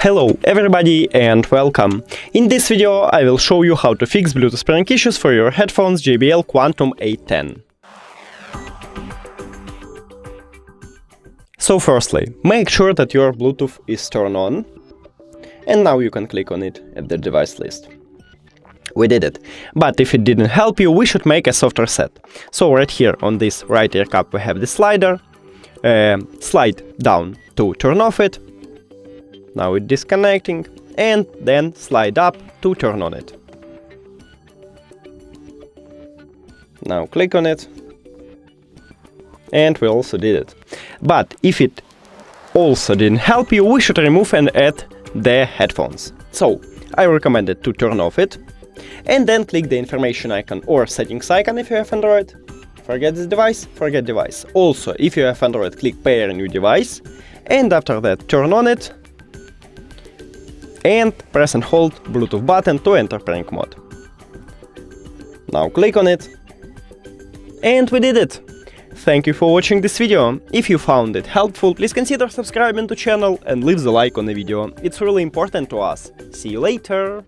Hello everybody and welcome! In this video I will show you how to fix Bluetooth pairing issues for your headphones JBL Quantum 810. So firstly, make sure that your Bluetooth is turned on, and now you can click on it at the device list. We did it, but if it didn't help you, we should make a soft reset. So right here on this right ear cup we have the slider, slide down to turn off it. Now it's disconnecting, and then slide up to turn on it. Now click on it, and we also did it. But if it also didn't help you, we should remove and add the headphones. So I recommend it to turn off it, and then click the information icon or settings icon if you have Android. Forget this device, forget device. Also, if you have Android, click pair a new device, and after that turn on it, and press and hold Bluetooth button to enter pairing mode. Now click on it, and we did it! Thank you for watching this video. If you found it helpful, please consider subscribing to channel and leave the like on the video. It's really important to us. See you later!